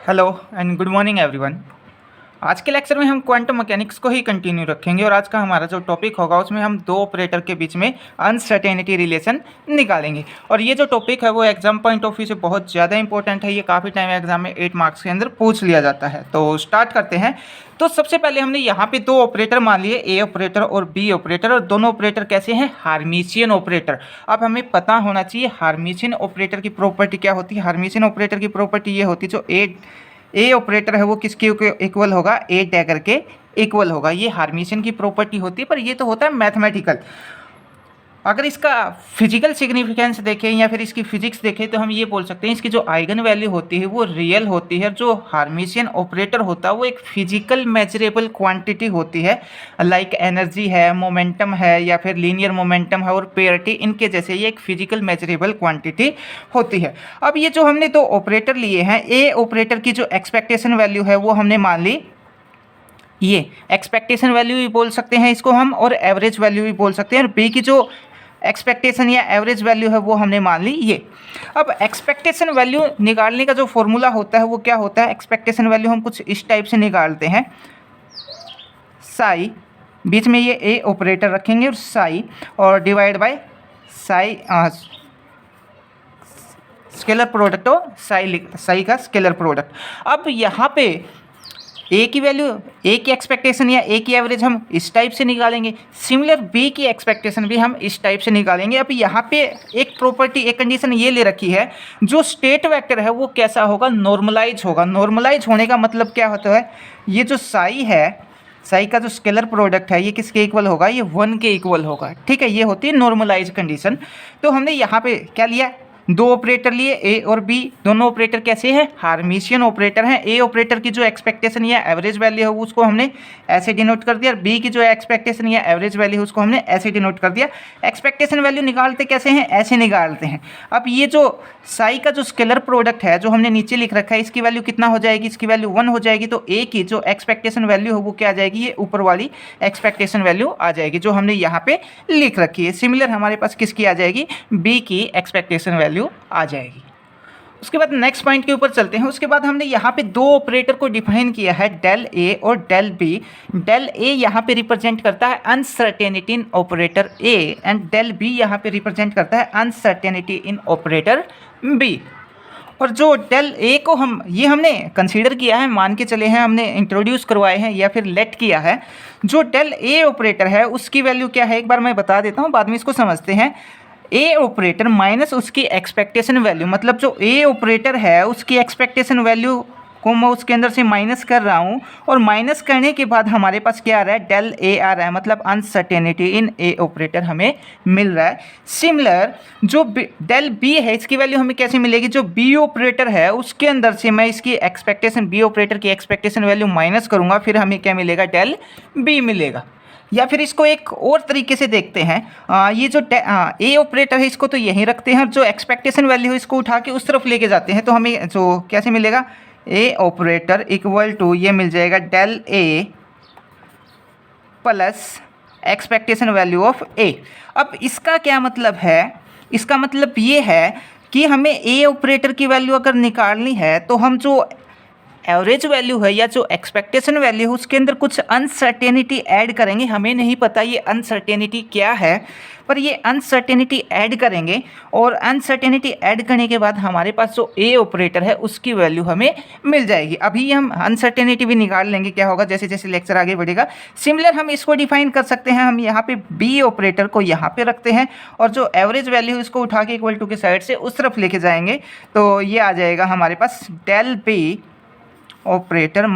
Hello and good morning everyone. आज के lecture में हम क्वांटम मैकेनिक्स को ही कंटिन्यू रखेंगे और आज का हमारा जो टॉपिक होगा उसमें हम दो ऑपरेटर के बीच में अनसर्टेनिटी रिलेशन निकालेंगे। और ये जो टॉपिक है वो एग्जाम पॉइंट ऑफ व्यू से बहुत ज़्यादा इंपॉर्टेंट है। ये काफ़ी टाइम एग्जाम में 8 मार्क्स के अंदर पूछ लिया जाता है। तो स्टार्ट करते हैं। तो सबसे पहले हमने यहाँ पे दो ऑपरेटर मान लिए, ए ऑपरेटर और बी ऑपरेटर, और दोनों ऑपरेटर कैसे हैं? हार्मिशियन ऑपरेटर। अब हमें पता होना चाहिए हार्मिशियन ऑपरेटर की प्रॉपर्टी क्या होती है। हार्मिशियन ऑपरेटर की प्रॉपर्टी ये होती है, जो ए ऑपरेटर है वो किसके इक्वल होगा? ए डैगर के इक्वल होगा। ये हार्मिशियन की प्रॉपर्टी होती है, पर ये तो होता है मैथमेटिकल। अगर इसका फिजिकल सिग्निफिकेंस देखें या फिर इसकी फिजिक्स देखें तो हम ये बोल सकते हैं इसकी जो आइगन वैल्यू होती है वो रियल होती है। जो हार्मिशियन ऑपरेटर होता है वो एक फिजिकल मेजरेबल क्वांटिटी होती है, लाइक एनर्जी है, मोमेंटम है, या फिर लीनियर मोमेंटम है और पेयरिटी, इनके जैसे ये एक फिजिकल मेजरेबल क्वांटिटी होती है। अब ये जो हमने दो ऑपरेटर लिए हैं, ए ऑपरेटर की जो एक्सपेक्टेशन वैल्यू है वो हमने मान ली, ये एक्सपेक्टेशन वैल्यू भी बोल सकते हैं इसको हम, और एवरेज वैल्यू भी बोल सकते हैं। और बी की जो एक्सपेक्टेशन या एवरेज वैल्यू है वो हमने मान ली ये। अब एक्सपेक्टेशन वैल्यू निकालने का जो फॉर्मूला होता है वो क्या होता है? एक्सपेक्टेशन वैल्यू हम कुछ इस टाइप से निकालते हैं, साई, बीच में ये ए ऑपरेटर रखेंगे और साई, और divide by Sai scalar product और साई का स्केलर प्रोडक्ट। अब यहाँ पे ए की वैल्यू, ए की एक्सपेक्टेशन या ए की एवरेज हम इस टाइप से निकालेंगे। सिमिलर बी की एक्सपेक्टेशन भी हम इस टाइप से निकालेंगे। अब यहाँ पे एक प्रॉपर्टी, एक कंडीशन ये ले रखी है, जो स्टेट वेक्टर है वो कैसा होगा? नॉर्मलाइज होगा। नॉर्मलाइज होने का मतलब क्या होता है? ये जो साई है, साई का जो स्केलर प्रोडक्ट है ये किसके इक्वल होगा? ये 1 के इक्वल होगा। ठीक है, ये होती है नॉर्मलाइज कंडीशन। तो हमने यहाँ पे क्या लिया? दो ऑपरेटर लिए, ए और बी। दोनों ऑपरेटर कैसे हैं? हार्मिशियन ऑपरेटर हैं। ए ऑपरेटर की जो एक्सपेक्टेशन या एवरेज वैल्यू है उसको हमने ऐसे डिनोट कर दिया, और बी की जो एक्सपेक्टेशन या एवरेज वैल्यू है उसको हमने ऐसे डिनोट कर दिया। एक्सपेक्टेशन वैल्यू निकालते कैसे हैं? ऐसे निकालते हैं। अब ये जो साई का जो स्केलर प्रोडक्ट है जो हमने नीचे लिख रखा है, इसकी वैल्यू कितना हो जाएगी? इसकी वैल्यू 1 हो जाएगी। तो ए की जो एक्सपेक्टेशन वैल्यू है वो क्या आ जाएगी? ये ऊपर वाली एक्सपेक्टेशन वैल्यू आ जाएगी जो हमने यहाँ पे लिख रखी है। सिमिलर हमारे पास किसकी आ जाएगी? बी की एक्सपेक्टेशन वैल्यू आ जाएगी। उसके बाद नेक्स्ट पॉइंट के ऊपर चलते हैं। उसके बाद हमने यहाँ पे दो ऑपरेटर को डिफाइन किया है, डेल ए और डेल बी। डेल ए यहाँ पे रिप्रेजेंट करता है uncertainty in operator A, and del B यहाँ पे रिप्रेजेंट करता है अनसर्टेनिटी इन ऑपरेटर बी। और जो डेल ए को हमने कंसीडर किया है, मान के चले हैं, हमने इंट्रोड्यूस करवाए हैं या फिर लेट किया है। जो डेल ए ऑपरेटर है उसकी वैल्यू क्या है एक बार मैं बता देता हूँ, बाद में इसको समझते हैं। ए ऑपरेटर माइनस उसकी एक्सपेक्टेशन वैल्यू, मतलब जो ए ऑपरेटर है उसकी एक्सपेक्टेशन वैल्यू को मैं उसके अंदर से माइनस कर रहा हूँ, और माइनस करने के बाद हमारे पास क्या आ रहा है? डेल ए आ रहा है, मतलब अनसर्टेनिटी इन ए ऑपरेटर हमें मिल रहा है। सिमिलर जो डेल बी है इसकी वैल्यू हमें कैसे मिलेगी? जो बी ऑपरेटर है उसके अंदर से मैं इसकी एक्सपेक्टेशन, बी ऑपरेटर की एक्सपेक्टेशन वैल्यू माइनस करूँगा, फिर हमें क्या मिलेगा? डेल बी मिलेगा। या फिर इसको एक और तरीके से देखते हैं, ये जो ए ऑपरेटर है इसको तो यहीं रखते हैं, और जो एक्सपेक्टेशन वैल्यू है इसको उठा के उस तरफ लेके जाते हैं, तो हमें जो कैसे मिलेगा? ए ऑपरेटर इक्वल टू ये मिल जाएगा del A plus expectation value of A. अब इसका क्या मतलब है? इसका मतलब ये है कि हमें ए ऑपरेटर की वैल्यू अगर निकालनी है तो हम जो एवरेज वैल्यू है या जो एक्सपेक्टेशन वैल्यू है उसके अंदर कुछ अनसर्टेनिटी ऐड करेंगे। हमें नहीं पता ये अनसर्टेनिटी क्या है, पर ये अनसर्टेनिटी ऐड करेंगे, और अनसर्टेनिटी ऐड करने के बाद हमारे पास जो ए ऑपरेटर है उसकी वैल्यू हमें मिल जाएगी। अभी हम अनसर्टेनिटी भी निकाल लेंगे क्या होगा जैसे जैसे लेक्चर आगे बढ़ेगा। सिमिलर हम इसको डिफाइन कर सकते हैं, हम यहाँ पे बी ऑपरेटर को यहाँ पे रखते हैं, और जो एवरेज वैल्यू है इसको उठा के इक्वल टू के साइड से उस तरफ लेके जाएंगे, तो ये आ जाएगा हमारे पास डेल बी ऑपरेटर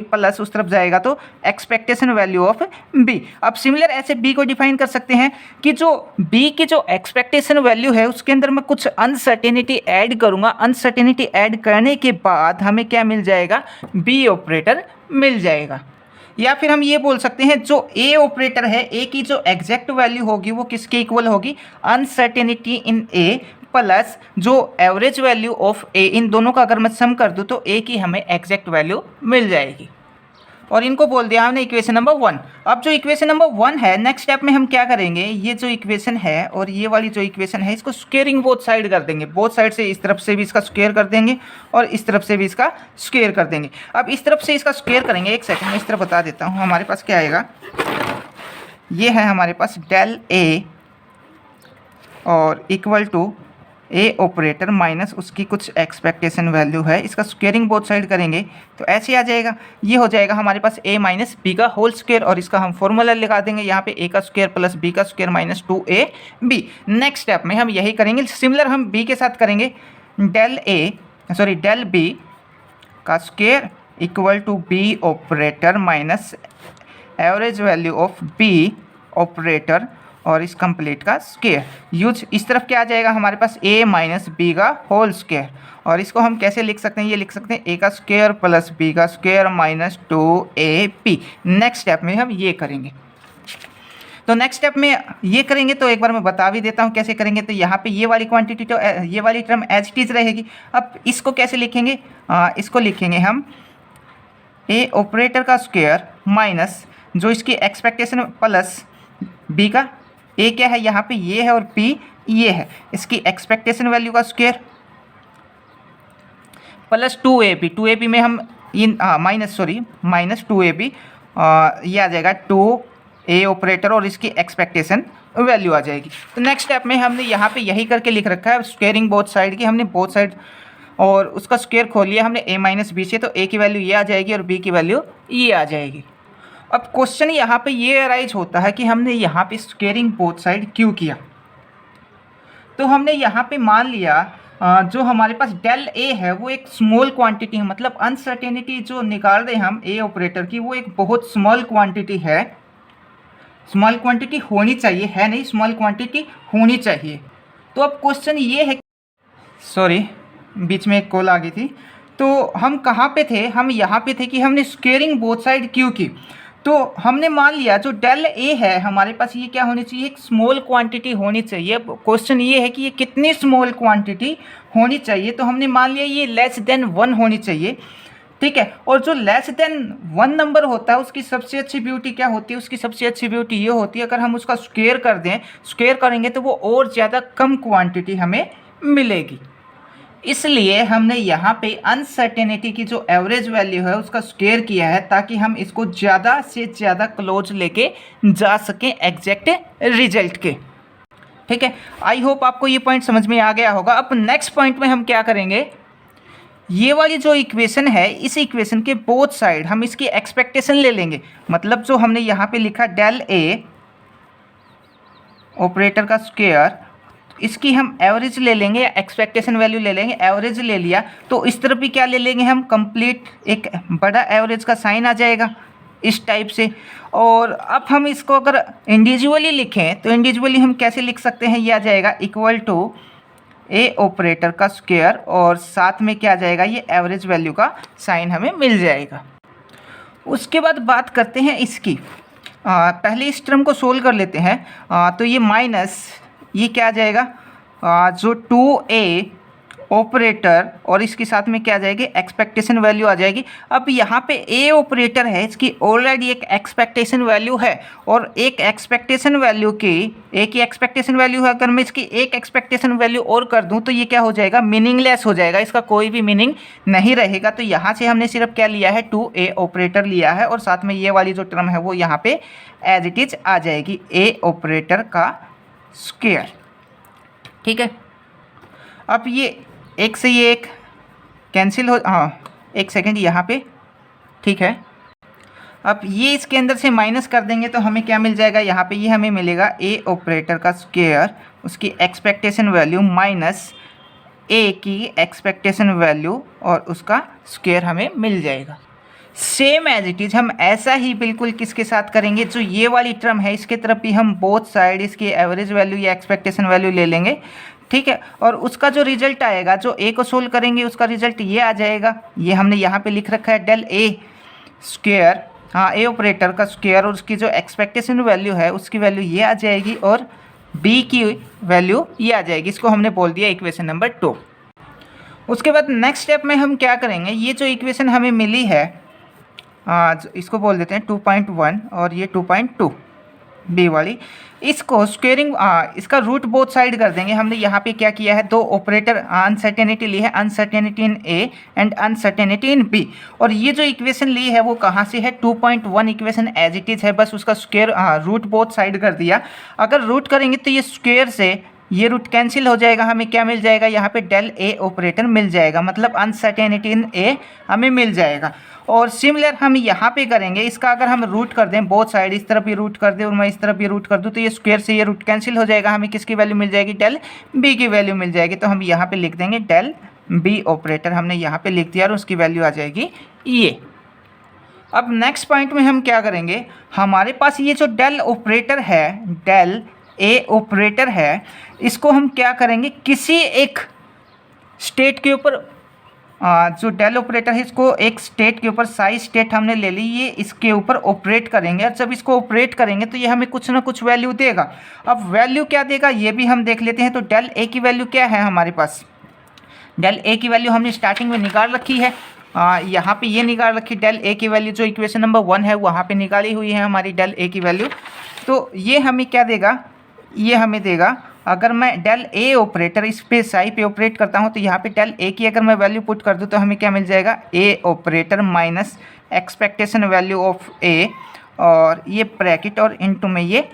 प्लस उस तरफ जाएगा तो एक्सपेक्टेशन वैल्यू ऑफ बी। अब सिमिलर ऐसे बी को डिफाइन कर सकते हैं कि जो बी की जो एक्सपेक्टेशन वैल्यू है उसके अंदर मैं कुछ अनसर्टेनिटी ऐड करूंगा। अनसर्टेनिटी ऐड करने के बाद हमें क्या मिल जाएगा? बी ऑपरेटर मिल जाएगा। या फिर हम ये बोल सकते हैं जो ए ऑपरेटर है, ए की जो एग्जैक्ट वैल्यू होगी वो किसके इक्वल होगी? अनसर्टेनिटी इन ए प्लस जो एवरेज वैल्यू ऑफ ए। इन दोनों का अगर मैं सम कर दूं तो ए की हमें एग्जैक्ट वैल्यू मिल जाएगी। और इनको बोल दिया हमने इक्वेशन नंबर 1। अब जो इक्वेशन नंबर 1 है, नेक्स्ट स्टेप में हम क्या करेंगे, ये जो इक्वेशन है और ये वाली जो इक्वेशन है इसको स्क्वेयरिंग बोथ साइड कर देंगे। बोथ साइड से इस तरफ से भी इसका स्क्वेयर कर देंगे और इस तरफ से भी इसका स्क्वेयर कर देंगे। अब इस तरफ से इसका स्क्वेयर करेंगे, एक सेकंड में इस तरफ बता देता हूँ हमारे पास क्या आएगा। ये है हमारे पास डेल ए और equal to A operator minus उसकी कुछ एक्सपेक्टेशन वैल्यू है, इसका स्क्वेयरिंग बोथ साइड करेंगे तो ऐसे आ जाएगा। ये हो जाएगा हमारे पास ए माइनस बी का होल स्क्वेयर और इसका हम फॉर्मूला लगा देंगे यहाँ पे ए का स्क्वेयर प्लस बी का square minus 2ab। Next step में हम यही करेंगे, सिमिलर हम बी के साथ करेंगे। डेल बी का square equal to B operator minus average value of B operator और इस कंप्लीट का स्क्वायर। यूज इस तरफ क्या आ जाएगा हमारे पास a माइनस बी का होल स्क्वायर और इसको हम कैसे लिख सकते हैं, ये लिख सकते हैं a का स्क्वायर प्लस b का square minus 2ab। Next step में हम ये करेंगे। तो नेक्स्ट स्टेप में ये करेंगे तो एक बार मैं बता भी देता हूँ कैसे करेंगे। तो यहाँ पे ये वाली क्वांटिटी तो ये वाली टर्म एज इट इज़ रहेगी। अब इसको कैसे लिखेंगे, इसको लिखेंगे हम a ऑपरेटर का स्क्वायर माइनस जो इसकी एक्सपेक्टेशन प्लस b का a क्या है यहाँ पे ये है और b ये है, इसकी एक्सपेक्टेशन वैल्यू का स्क्वायर प्लस 2ab में हम इन माइनस 2ab ये आ जाएगा 2a ऑपरेटर और इसकी एक्सपेक्टेशन वैल्यू आ जाएगी। तो नेक्स्ट स्टेप में हमने यहाँ पे यही करके लिख रखा है स्क्वेयरिंग बोथ साइड की। हमने बोथ साइड और उसका स्क्वायर खोल लिया हमने a माइनस बी से, तो a की वैल्यू ये आ जाएगी और b की वैल्यू ये आ जाएगी। अब क्वेश्चन यहाँ पे ये अराइज होता है कि हमने यहाँ पे स्क्वेयरिंग बोथ साइड क्यों किया। तो हमने यहाँ पे मान लिया जो हमारे पास डेल ए है वो एक स्मॉल क्वांटिटी है, मतलब अनसर्टेनिटी जो निकाल रहे हैं हम ए ऑपरेटर की वो एक बहुत स्मॉल क्वांटिटी है। स्मॉल क्वांटिटी होनी चाहिए, है नहीं, स्मॉल क्वांटिटी होनी चाहिए। तो अब क्वेश्चन ये है, सॉरी बीच में एक कॉल आ गई थी। तो हम कहाँ पे थे, हम यहाँ पे थे कि हमने स्क्वेयरिंग बोथ साइड क्यों की। तो हमने मान लिया जो डेल ए है हमारे पास ये क्या होनी चाहिए, एक स्मॉल क्वांटिटी होनी चाहिए। क्वेश्चन ये है कि ये कितनी स्मॉल क्वांटिटी होनी चाहिए। तो हमने मान लिया ये लेस देन 1 होनी चाहिए, ठीक है। और जो लेस देन 1 नंबर होता है उसकी सबसे अच्छी ब्यूटी क्या होती है, उसकी सबसे अच्छी ब्यूटी ये होती है अगर हम उसका स्क्वेयर कर दें, स्क्वेयर करेंगे तो वो और ज़्यादा कम क्वांटिटी हमें मिलेगी। इसलिए हमने यहाँ पे अनसर्टेनिटी की जो एवरेज वैल्यू है उसका स्क्वेयर किया है ताकि हम इसको ज़्यादा से ज़्यादा क्लोज लेके जा सकें एग्जैक्ट रिजल्ट के, ठीक है। आई होप आपको ये पॉइंट समझ में आ गया होगा। अब नेक्स्ट पॉइंट में हम क्या करेंगे, ये वाली जो इक्वेशन है इस इक्वेशन के बोथ साइड हम इसकी एक्सपेक्टेशन ले लेंगे। मतलब जो हमने यहाँ पे लिखा डेल ए ऑपरेटर का स्क्वायर, इसकी हम एवरेज ले लेंगे या एक्सपेक्टेशन वैल्यू ले लेंगे। एवरेज ले लिया तो इस तरफ भी क्या ले लेंगे हम, कंप्लीट एक बड़ा एवरेज का साइन आ जाएगा इस टाइप से। और अब हम इसको अगर इंडिविजुअली लिखें तो इंडिविजुअली हम कैसे लिख सकते हैं, ये आ जाएगा इक्वल टू ए ऑपरेटर का स्क्वायर और साथ में क्या आ जाएगा, ये एवरेज वैल्यू का साइन हमें मिल जाएगा। उसके बाद बात करते हैं इसकी, पहले इस टर्म को सोल्व कर लेते हैं। तो ये माइनस ये क्या आ जाएगा, जो 2a ऑपरेटर और इसके साथ में क्या आ जाएगी, एक्सपेक्टेशन वैल्यू आ जाएगी। अब यहाँ पे a ऑपरेटर है, इसकी ऑलरेडी एक एक्सपेक्टेशन वैल्यू है और एक एक्सपेक्टेशन वैल्यू की a की एक्सपेक्टेशन वैल्यू है, अगर मैं इसकी एक एक्सपेक्टेशन वैल्यू और कर दूँ तो ये क्या हो जाएगा, मीनिंगलेस हो जाएगा, इसका कोई भी मीनिंग नहीं रहेगा। तो यहाँ से हमने सिर्फ क्या लिया है, 2a ऑपरेटर लिया है और साथ में ये वाली जो टर्म है वो यहाँ पे एज इट इज आ जाएगी, a ऑपरेटर का स्क्वायर, ठीक है। अब ये एक से ये एक कैंसिल हो, हाँ एक सेकेंड यहाँ पे, ठीक है। अब ये इसके अंदर से माइनस कर देंगे तो हमें क्या मिल जाएगा, यहाँ पे ये हमें मिलेगा ए ऑपरेटर का स्क्वायर, उसकी एक्सपेक्टेशन वैल्यू माइनस ए की एक्सपेक्टेशन वैल्यू और उसका स्क्वायर हमें मिल जाएगा। सेम एज इट इज़ हम ऐसा ही बिल्कुल किसके साथ करेंगे, जो ये वाली टर्म है इसके तरफ भी हम बोथ साइड इसकी एवरेज वैल्यू या एक्सपेक्टेशन वैल्यू ले लेंगे, ठीक है। और उसका जो रिजल्ट आएगा, जो ए को सोल्व करेंगे उसका रिजल्ट ये आ जाएगा, ये हमने यहाँ पे लिख रखा है डेल ए स्क्वायर, हाँ ए ऑपरेटर का स्क्वायर और उसकी जो एक्सपेक्टेशन वैल्यू है उसकी वैल्यू ये आ जाएगी और बी की वैल्यू ये आ जाएगी। इसको हमने बोल दिया इक्वेशन नंबर 2। उसके बाद नेक्स्ट स्टेप में हम क्या करेंगे, ये जो इक्वेशन हमें मिली है इसको बोल देते हैं 2.1 और ये 2.2 बी वाली। इसको स्क्वेयरिंग इसका रूट बोथ साइड कर देंगे। हमने यहाँ पे क्या किया है, दो ऑपरेटर अनसर्टेनिटी ली है, uncertainty in A and uncertainty in B. और ये जो इक्वेशन ली है वो कहाँ से है, 2.1 इक्वेशन एज इट इज़ है, बस उसका स्क्वेयर रूट बोथ साइड कर दिया। अगर रूट करेंगे तो ये स्क्वेयर से ये रूट कैंसिल हो जाएगा, हमें क्या मिल जाएगा यहाँ पे डेल ए ऑपरेटर मिल जाएगा, मतलब अनसर्टेनिटी इन ए हमें मिल जाएगा। और सिमिलर हम यहाँ पे करेंगे, इसका अगर हम रूट कर दें बोथ साइड, इस तरफ भी रूट कर दें और मैं इस तरफ भी रूट कर दूँ, तो ये स्क्वायर से ये रूट कैंसिल हो जाएगा, हमें किसकी वैल्यू मिल जाएगी, डेल बी की वैल्यू मिल जाएगी। तो हम यहाँ पे लिख देंगे डेल बी ऑपरेटर, हमने यहाँ पे लिख दिया और उसकी वैल्यू आ जाएगी ये। अब नेक्स्ट पॉइंट में हम क्या करेंगे, हमारे पास ये जो डेल ऑपरेटर है, डेल ए ऑपरेटर है, इसको हम क्या करेंगे, किसी एक स्टेट के ऊपर जो डेल ऑपरेटर है इसको एक स्टेट के ऊपर, साई स्टेट हमने ले ली, ये इसके ऊपर ऑपरेट करेंगे। और जब इसको ऑपरेट करेंगे तो ये हमें कुछ ना कुछ वैल्यू देगा। अब वैल्यू क्या देगा ये भी हम देख लेते हैं। तो डेल ए की वैल्यू क्या है हमारे पास, डेल ए की वैल्यू हमने स्टार्टिंग में निकाल रखी है, यहाँ पे ये निकाल रखी डेल ए की वैल्यू, जो इक्वेशन नंबर 1 है वहाँ पे निकाली हुई है हमारी डेल ए की वैल्यू। तो ये हमें क्या देगा, ये हमें देगा, अगर मैं डेल ए ऑपरेटर इस पे साई पे ऑपरेट करता हूँ तो यहाँ पे डेल ए की अगर मैं वैल्यू पुट कर दूँ तो हमें क्या मिल जाएगा, A operator minus expectation value of A, और ये ब्रैकेट और इनटू में ये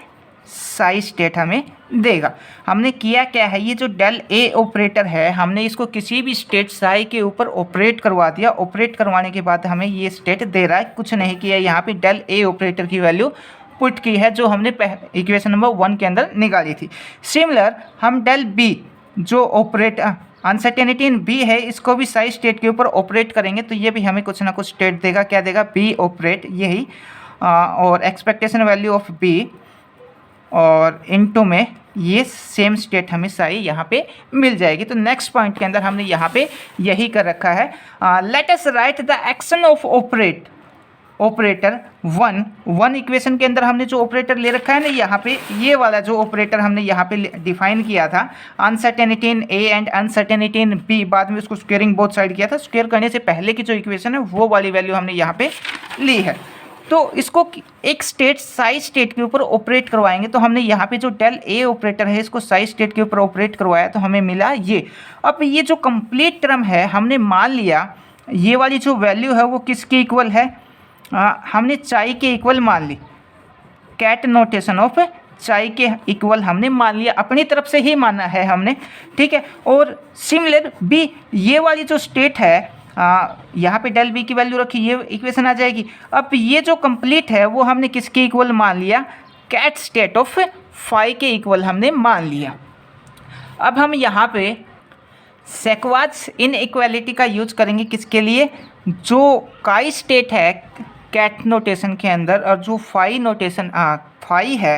साई स्टेट हमें देगा। हमने किया क्या है, ये जो डेल ए ऑपरेटर है हमने इसको किसी भी स्टेट साई के ऊपर ऑपरेट करवा दिया। ऑपरेट करवाने के बाद हमें ये स्टेट दे रहा है, कुछ नहीं किया, यहाँ पे डेल ए ऑपरेटर की वैल्यू पुट की है जो हमने इक्वेशन नंबर 1 के अंदर निकाली थी। सिमिलर हम डेल बी जो ऑपरेट अनसर्टेनिटी इन बी है, इसको भी साई स्टेट के ऊपर ऑपरेट करेंगे तो ये भी हमें कुछ ना कुछ स्टेट देगा। क्या देगा, बी ऑपरेट, यही और एक्सपेक्टेशन वैल्यू ऑफ बी, और इनटू में ये सेम स्टेट हमें साई यहाँ पे मिल जाएगी। तो नेक्स्ट पॉइंट के अंदर हमने यहाँ पे यही कर रखा है। Let us right the action of operator 1 equation के अंदर हमने जो ऑपरेटर ले रखा है ना, यहाँ पे ये वाला जो ऑपरेटर हमने यहाँ पे डिफाइन किया था, uncertainty in A and uncertainty in B, बाद में उसको स्क्वेयरिंग बोथ साइड किया था। स्क्वेयर करने से पहले की जो इक्वेशन है वो वाली वैल्यू हमने यहाँ पे ली है। तो इसको एक स्टेट साई स्टेट के ऊपर ऑपरेट करवाएंगे, तो हमने यहाँ पे जो डेल ए ऑपरेटर है इसको साई स्टेट के ऊपर ऑपरेट करवाया तो हमें मिला ये। अब ये जो कंप्लीट टर्म है हमने मान लिया ये वाली जो वैल्यू है वो किसके इक्वल है, हमने चाई के इक्वल मान ली, कैट नोटेशन ऑफ चाई के इक्वल हमने मान लिया, अपनी तरफ से ही माना है हमने, ठीक है। और सिमिलर बी ये वाली जो स्टेट है यहाँ पे डेल बी की वैल्यू रखी, ये इक्वेशन आ जाएगी। अब ये जो कंप्लीट है वो हमने किसके इक्वल मान लिया, कैट स्टेट ऑफ फाई के इक्वल हमने मान लिया। अब हम यहाँ पे सेक्वाज इनइक्वालिटी का यूज करेंगे किसके लिए, जो काई स्टेट है कैट नोटेशन के अंदर और जो फाई नोटेशन फाई है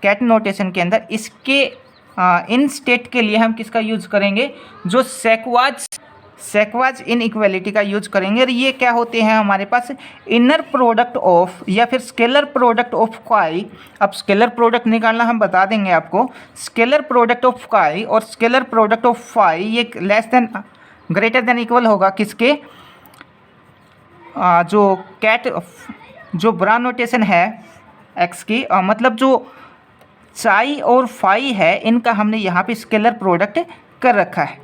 कैट नोटेशन के अंदर, इसके इन स्टेट के लिए हम किसका यूज करेंगे, जो सेक्वाज इनइक्वालिटी का यूज करेंगे। और ये क्या होते हैं हमारे पास, इनर प्रोडक्ट ऑफ या फिर स्केलर प्रोडक्ट ऑफ काई। अब स्केलर प्रोडक्ट निकालना हम बता देंगे आपको, स्केलर प्रोडक्ट ऑफ काई और स्केलर प्रोडक्ट ऑफ फाई ये less than greater than equal होगा किसके, जो कैट जो ब्रा नोटेशन है एक्स की, मतलब जो चाई और फाई है इनका हमने यहाँ पे स्केलर प्रोडक्ट कर रखा है,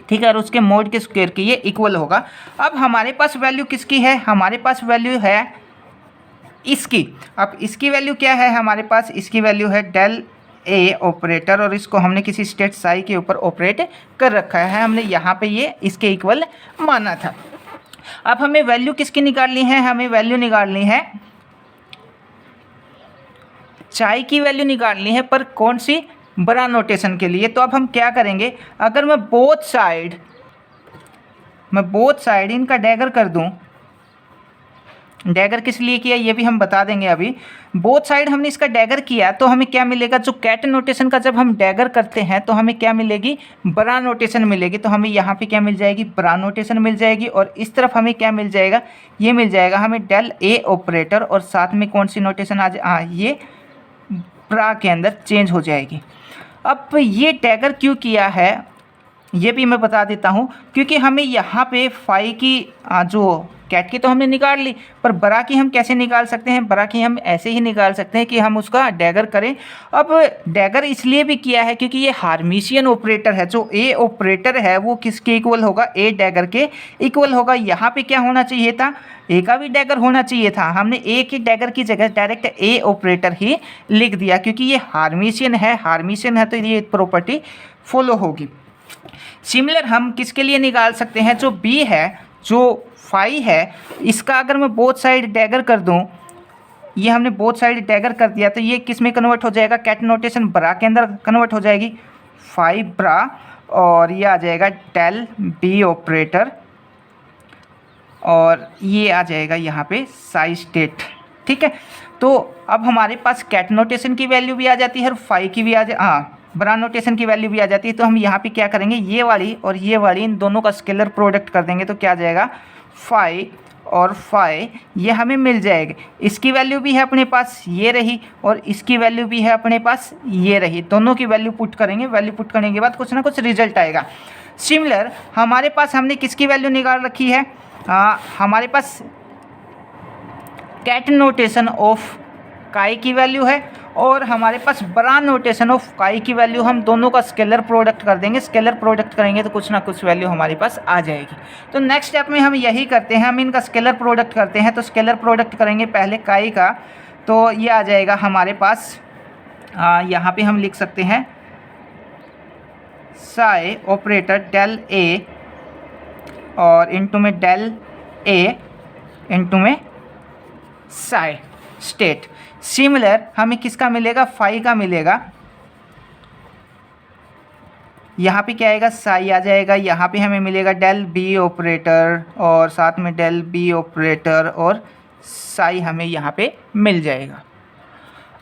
ठीक है। और उसके मोड के स्क्वायर की ये इक्वल होगा। अब हमारे पास वैल्यू किसकी है, हमारे पास वैल्यू है इसकी। अब इसकी वैल्यू क्या है हमारे पास, इसकी वैल्यू है डेल ए ऑपरेटर, और इसको हमने किसी स्टेट साई के ऊपर ऑपरेट कर रखा है, हमने यहाँ पे ये इसके इक्वल माना था। अब हमें वैल्यू किसकी निकालनी है, हमें वैल्यू निकालनी है चाई की वैल्यू निकालनी है, पर कौन सी, बड़ा नोटेशन के लिए। तो अब हम क्या करेंगे, अगर मैं बोथ साइड इनका डैगर कर दूं, डैगर किस लिए किया ये भी हम बता देंगे अभी। बोथ साइड हमने इसका डैगर किया तो हमें क्या मिलेगा, जो कैट नोटेशन का जब हम डैगर करते हैं तो हमें क्या मिलेगी, बड़ा नोटेशन मिलेगी। तो हमें यहाँ पे क्या मिल जाएगी, बड़ा नोटेशन मिल जाएगी, और इस तरफ हमें क्या मिल जाएगा, ये मिल जाएगा हमें डेल ए ऑपरेटर, और साथ में कौन सी नोटेशन आ ये बड़ा के अंदर चेंज हो जाएगी। अब ये डैगर क्यों किया है ये भी मैं बता देता हूँ, क्योंकि हमें यहाँ पे फाई की जो कैट की तो हमने निकाल ली, पर बरा की हम कैसे निकाल सकते हैं? बरा की हम ऐसे ही निकाल सकते हैं कि हम उसका डैगर करें। अब डैगर इसलिए भी किया है क्योंकि ये हार्मिशियन ऑपरेटर है, जो ए ऑपरेटर है वो किसके इक्वल होगा? ए डैगर के इक्वल होगा। यहाँ पे क्या होना चाहिए था? ए का भी डैगर होना चाहिए था, हमने ए के डैगर की जगह डायरेक्ट ए ऑपरेटर ही लिख दिया क्योंकि ये हार्मिशियन है तो ये प्रॉपर्टी फॉलो होगी। सिमिलर हम किसके लिए निकाल सकते हैं? जो बी है, जो फाई है, इसका अगर मैं बोथ साइड डैगर कर दूं, ये हमने बोथ साइड डैगर कर दिया तो ये किस में कन्वर्ट हो जाएगा? कैट नोटेशन ब्रा के अंदर कन्वर्ट हो जाएगी, फाई ब्रा, और ये आ जाएगा डेल बी ऑपरेटर, और ये आ जाएगा यहाँ पे साई स्टेट। ठीक है, तो अब हमारे पास कैट नोटेशन की वैल्यू भी आ जाती है और फाई की भी ब्रा नोटेशन की वैल्यू भी आ जाती है। तो हम यहाँ पे क्या करेंगे? ये वाली और ये वाली इन दोनों का स्केलर प्रोडक्ट कर देंगे तो क्या आ जाएगा? फाई और फाई ये हमें मिल जाएगी। इसकी वैल्यू भी है अपने पास, ये रही, और इसकी वैल्यू भी है अपने पास, ये रही। दोनों की वैल्यू पुट करेंगे, वैल्यू पुट करने के बाद कुछ ना कुछ रिजल्ट आएगा। सिमिलर हमारे पास हमने किसकी वैल्यू निकाल रखी है? हमारे पास कैट नोटेशन ऑफ काई की वैल्यू है और हमारे पास ब्रा नोटेशन ऑफ काई की वैल्यू। हम दोनों का स्केलर प्रोडक्ट कर देंगे, स्केलर प्रोडक्ट करेंगे तो कुछ ना कुछ वैल्यू हमारे पास आ जाएगी। तो नेक्स्ट स्टेप में हम यही करते हैं, हम इनका स्केलर प्रोडक्ट करते हैं। तो स्केलर प्रोडक्ट करेंगे पहले काई का, तो ये आ जाएगा हमारे पास, यहाँ पे हम लिख सकते हैं साई ऑपरेटर डेल ए और इनटू में डेल ए इनटू में साई स्टेट। सिमिलर हमें किसका मिलेगा? फाई का मिलेगा। यहाँ पे क्या आएगा? साई आ जाएगा। यहाँ पे हमें मिलेगा डेल बी ऑपरेटर और साथ में डेल बी ऑपरेटर और साई हमें यहाँ पे मिल जाएगा।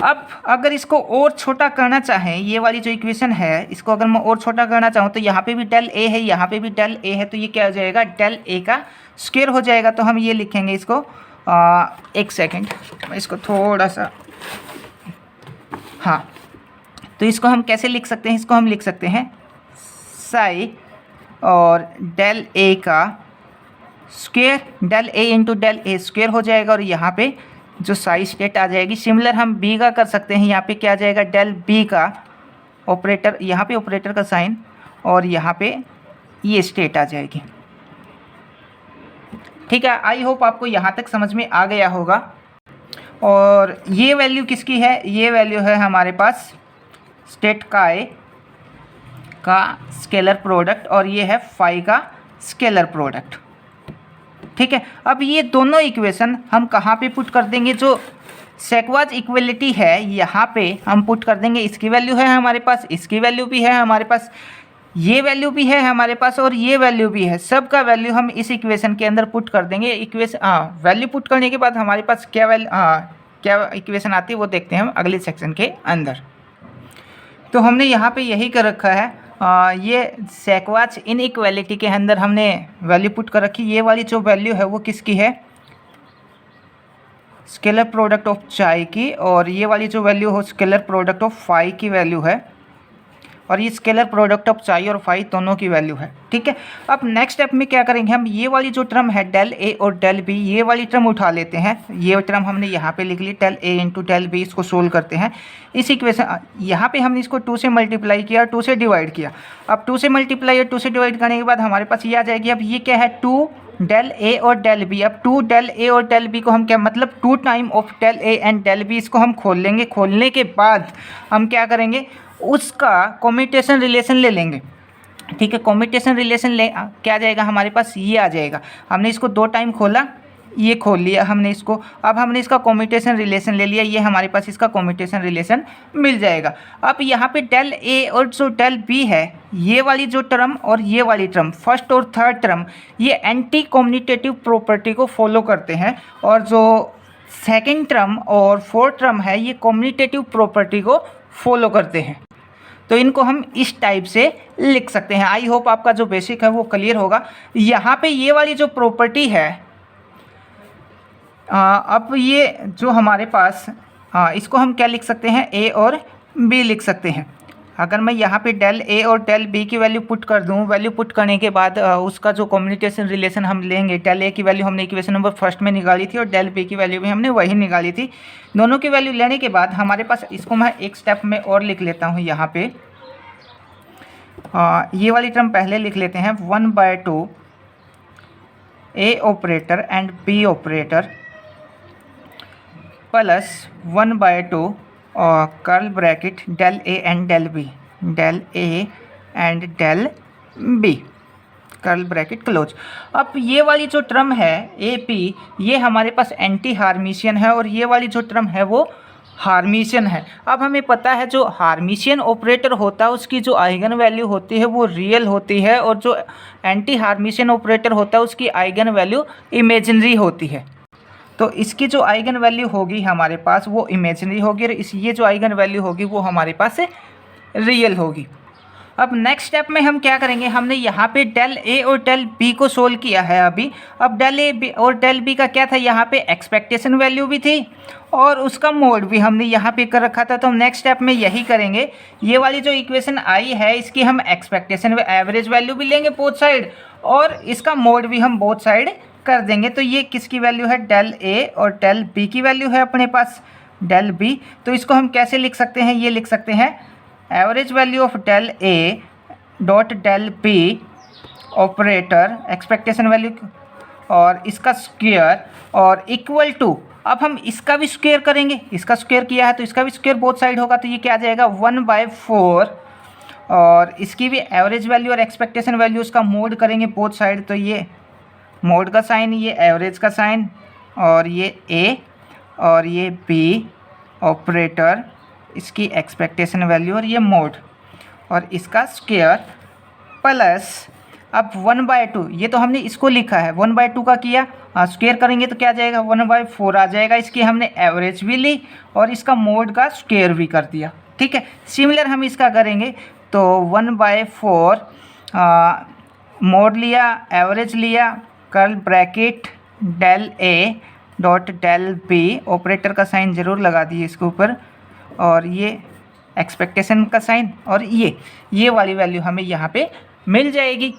अब अगर इसको और छोटा करना चाहें, ये वाली जो इक्वेशन है इसको अगर मैं और छोटा करना चाहूँ तो यहाँ पे भी डेल ए है, यहाँ पे भी डेल ए है, तो ये क्या हो जाएगा? डेल ए का स्क्वायर हो जाएगा। तो हम ये लिखेंगे इसको, एक सेकेंड मैं इसको थोड़ा सा, हाँ, तो इसको हम कैसे लिख सकते हैं? इसको हम लिख सकते हैं साई और डेल ए का square, del A into del A square हो जाएगा और यहाँ पे जो साई स्टेट आ जाएगी। सिमिलर हम बी का कर सकते हैं, यहाँ पे क्या आ जाएगा? डेल बी का ऑपरेटर, यहाँ पे ऑपरेटर का साइन और यहाँ पे ये स्टेट आ जाएगी। ठीक है, आई होप आपको यहाँ तक समझ में आ गया होगा। और ये वैल्यू किसकी है? ये वैल्यू है हमारे पास स्टेट काई का स्केलर प्रोडक्ट और ये है फाई का स्केलर प्रोडक्ट। ठीक है, अब ये दोनों इक्वेशन हम कहाँ पे पुट कर देंगे? जो सेक्वाज इक्वलिटी है यहाँ पे हम पुट कर देंगे। इसकी वैल्यू है हमारे पास, इसकी वैल्यू भी है हमारे पास, ये वैल्यू भी है हमारे पास और ये वैल्यू भी है। सब का वैल्यू हम इस इक्वेशन के अंदर पुट कर देंगे। इक्वेशन वैल्यू पुट करने के बाद हमारे पास क्या क्या इक्वेशन आती है वो देखते हैं हम अगले सेक्शन के अंदर। तो हमने यहाँ पे यही कर रखा है, ये सेक्वाज इनइक्वालिटी के अंदर हमने वैल्यू पुट कर रखी। ये वाली जो वैल्यू है वो किसकी है? स्केलर प्रोडक्ट ऑफ चाई की, और ये वाली जो वैल्यू हो स्केलर प्रोडक्ट ऑफ फाई की वैल्यू है, और ये स्केलर प्रोडक्ट ऑफ चाई और फाई दोनों की वैल्यू है। ठीक है, अब नेक्स्ट स्टेप में क्या करेंगे? हम ये वाली जो टर्म है डेल ए और डेल बी, ये वाली टर्म उठा लेते हैं। ये टर्म हमने यहाँ पे लिख ली, del A into del B, इसको सोल्व करते हैं। इस इक्वेशन यहाँ पे हमने इसको 2 से मल्टीप्लाई किया, 2 से डिवाइड किया। अब 2 से मल्टीप्लाई और 2 से डिवाइड करने के बाद हमारे पास ये आ जाएगी। अब ये क्या है? 2 डेल ए और डेल बी। अब 2 डेल ए और डेल बी को हम क्या मतलब 2 time of del A and del B, इसको हम खोल लेंगे। खोलने के बाद हम क्या करेंगे? उसका कम्यूटेशन रिलेशन ले लेंगे। ठीक है, कम्यूटेशन रिलेशन ले क्या आ जाएगा हमारे पास? ये आ जाएगा। हमने इसको 2 टाइम खोला, ये खोल लिया हमने इसको। अब हमने इसका कम्यूटेशन रिलेशन ले लिया, ये हमारे पास इसका कम्यूटेशन रिलेशन मिल जाएगा। अब यहाँ पे डेल ए और जो डेल बी है, ये वाली जो टर्म और ये वाली टर्म, फर्स्ट और थर्ड टर्म, ये एंटी कम्यूटेटिव प्रॉपर्टी को फॉलो करते हैं, और जो सेकेंड टर्म और फोर्थ टर्म है ये कम्यूटेटिव प्रॉपर्टी को फॉलो करते हैं। तो इनको हम इस टाइप से लिख सकते हैं। आई होप आपका जो बेसिक है वो क्लियर होगा। यहाँ पे ये वाली जो प्रॉपर्टी है, अब ये जो हमारे पास इसको हम क्या लिख सकते हैं? ए और बी लिख सकते हैं। अगर मैं यहाँ पे डेल ए और डेल बी की वैल्यू पुट कर दूँ, वैल्यू पुट करने के बाद उसका जो कम्युनिकेशन रिलेशन हम लेंगे, डेल ए की वैल्यू हमने इक्वेशन नंबर फर्स्ट में निकाली थी और डेल बी की वैल्यू भी हमने वही निकाली थी। दोनों की वैल्यू लेने के बाद हमारे पास, इसको मैं एक स्टेप में और लिख लेता हूँ यहाँ पे, ये वाली टर्म पहले लिख लेते हैं, 1/2 A operator and B operator plus 1/2 curl bracket del A and del B, del A and del B, curl bracket close. अब ये वाली जो टर्म है ए पी, ये हमारे पास एंटी हार्मिशियन है और ये वाली जो टर्म है वो हार्मिशियन है। अब हमें पता है जो हार्मिशियन ऑपरेटर होता है उसकी जो आइगन वैल्यू होती है वो रियल होती है और जो एंटी हार्मिशियन ऑपरेटर होता है उसकी आइगन वैल्यू इमेजिनरी होती है। तो इसकी जो आइगन वैल्यू होगी हमारे पास वो इमेजिनरी होगी और ये जो आइगन वैल्यू होगी वो हमारे पास रियल होगी। अब नेक्स्ट स्टेप में हम क्या करेंगे, हमने यहाँ पे डेल ए और डेल बी को सोल्व किया है अभी। अब डेल ए और डेल बी का क्या था, यहाँ पे एक्सपेक्टेशन वैल्यू भी थी और उसका मोड भी हमने यहाँ पे कर रखा था। तो हम नेक्स्ट स्टेप में यही करेंगे, ये वाली जो इक्वेशन आई है इसकी हम एक्सपेक्टेशन एवरेज वैल्यू भी लेंगे बोथ साइड और इसका मोड भी हम बोथ साइड कर देंगे। तो ये किसकी वैल्यू है, डेल ए और डेल बी की वैल्यू है अपने पास, डेल बी। तो इसको हम कैसे लिख सकते हैं, ये लिख सकते हैं average value of del A dot del B operator expectation value और इसका स्क्वायर और इक्वल टू, अब हम इसका भी स्क्वायर करेंगे, इसका स्क्वायर किया है तो इसका भी स्क्वायर बोथ साइड होगा। तो ये क्या आ जाएगा 1/4 और इसकी भी एवरेज वैल्यू और एक्सपेक्टेशन वैल्यू उसका मोड करेंगे बोथ साइड। तो ये मोड का साइन, ये एवरेज का साइन और ये ए और ये बी ऑपरेटर, इसकी एक्सपेक्टेशन वैल्यू और ये मोड और इसका स्क्वायर प्लस, अब 1/2, ये तो हमने इसको लिखा है 1/2 का किया, स्क्वायर करेंगे तो क्या आ जाएगा 1/4 आ जाएगा। इसकी हमने एवरेज भी ली और इसका मोड का स्क्वायर भी कर दिया। ठीक है, सिमिलर हम इसका करेंगे तो 1/4 मोड लिया, एवरेज लिया, curl bracket del A dot del B, operator का साइन ज़रूर लगा दिए इसके ऊपर और ये एक्सपेक्टेशन का साइन और ये वाली वैल्यू हमें यहाँ पे मिल जाएगी।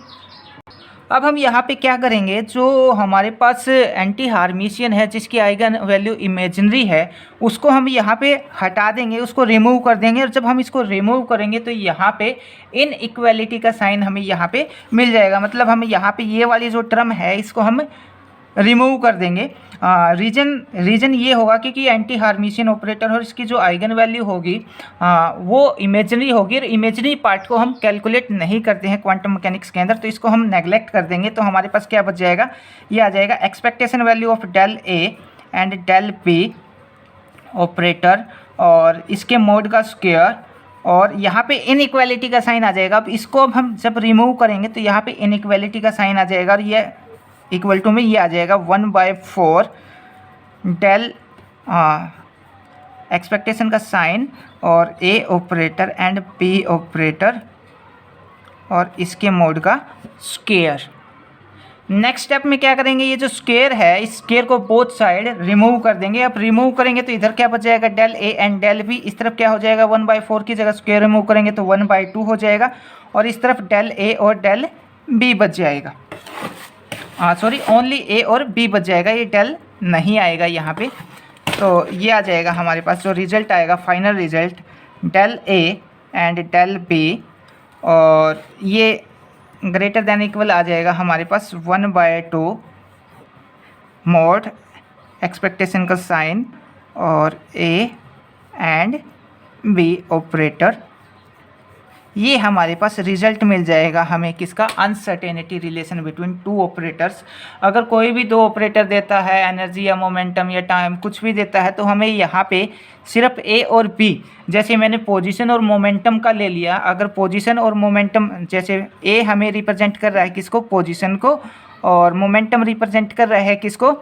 अब हम यहाँ पे क्या करेंगे, जो हमारे पास एंटी हार्मिशियन है जिसकी आइगन वैल्यू इमेजिनरी है उसको हम यहाँ पे हटा देंगे, उसको रिमूव कर देंगे और जब हम इसको रिमूव करेंगे तो यहाँ पे इनइक्वालिटी का साइन हमें यहाँ पे मिल जाएगा। मतलब हम यहाँ पे ये वाली जो टर्म है इसको हम रिमूव कर देंगे। रीजन ये होगा क्योंकि एंटी हार्मिशियन ऑपरेटर और इसकी जो आइगन वैल्यू होगी वो इमेजिनरी होगी और इमेजिनरी पार्ट को हम कैलकुलेट नहीं करते हैं क्वांटम मैकेनिक्स के अंदर, तो इसको हम नेगलेक्ट कर देंगे। तो हमारे पास क्या बच जाएगा, ये आ जाएगा expectation value of del A and del B operator और इसके मोड का स्क्वायर और यहाँ पे इनइक्वालिटी का साइन आ जाएगा। अब इसको अब हम जब रिमूव करेंगे तो यहाँ पे इनइक्वालिटी का साइन आ जाएगा और ये इक्वल टू में ये आ जाएगा 1/4 डेल एक्सपेक्टेशन का साइन और ए ऑपरेटर एंड बी ऑपरेटर और इसके मोड का स्क्वायर। नेक्स्ट स्टेप में क्या करेंगे, ये जो स्क्वायर है इस स्क्वायर को बोथ साइड रिमूव कर देंगे। अब रिमूव करेंगे तो इधर क्या बच जाएगा, del A and del B, इस तरफ क्या हो जाएगा 1/4 की जगह स्क्वायर रिमूव करेंगे तो 1/2 हो जाएगा और इस तरफ डेल ए और डेल बी बच जाएगा। सॉरी, ओनली ए और बी बच जाएगा, ये डेल नहीं आएगा यहाँ पे। तो ये आ जाएगा हमारे पास जो रिजल्ट आएगा, final result del A and del B और ये ग्रेटर देन इक्वल आ जाएगा हमारे पास 1/2 मोड एक्सपेक्टेशन का साइन और ए एंड बी ऑपरेटर। ये हमारे पास रिजल्ट मिल जाएगा हमें किसका, uncertainty relation between two operators. अगर कोई भी दो ऑपरेटर देता है, एनर्जी या मोमेंटम या टाइम कुछ भी देता है, तो हमें यहाँ पे सिर्फ ए और बी, जैसे मैंने पोजीशन और मोमेंटम का ले लिया, अगर पोजीशन और मोमेंटम, जैसे ए हमें रिप्रेजेंट कर रहा है किसको, पोजीशन को, और मोमेंटम रिप्रेजेंट कर रहा है किसको,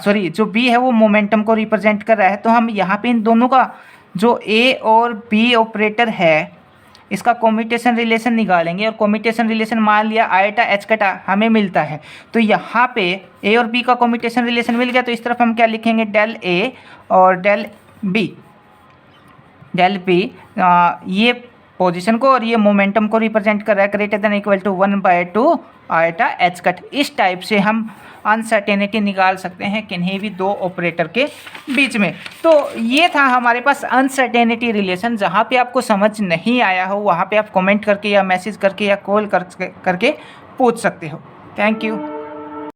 सॉरी जो बी है वो मोमेंटम को रिप्रेजेंट कर रहा है। तो हम यहाँ पे इन दोनों का जो ए और बी ऑपरेटर है इसका कम्यूटेशन रिलेशन निकालेंगे और कम्यूटेशन रिलेशन मान लिया आयटा एच कटा हमें मिलता है। तो यहाँ पे ए और बी का कम्यूटेशन रिलेशन मिल गया, तो इस तरफ हम क्या लिखेंगे, डेल ए और डेल बी। डेल पी ये पोजीशन को और ये मोमेंटम को रिप्रेजेंट कर रहा है, greater than equal to 1/2 iota H cut. इस टाइप से हम अनसर्टेनिटी निकाल सकते हैं किन्हीं भी दो ऑपरेटर के बीच में। तो ये था हमारे पास अनसर्टेनिटी रिलेशन। जहाँ पे आपको समझ नहीं आया हो वहाँ पे आप कमेंट करके या मैसेज करके या कॉल करके पूछ सकते हो। Thank you.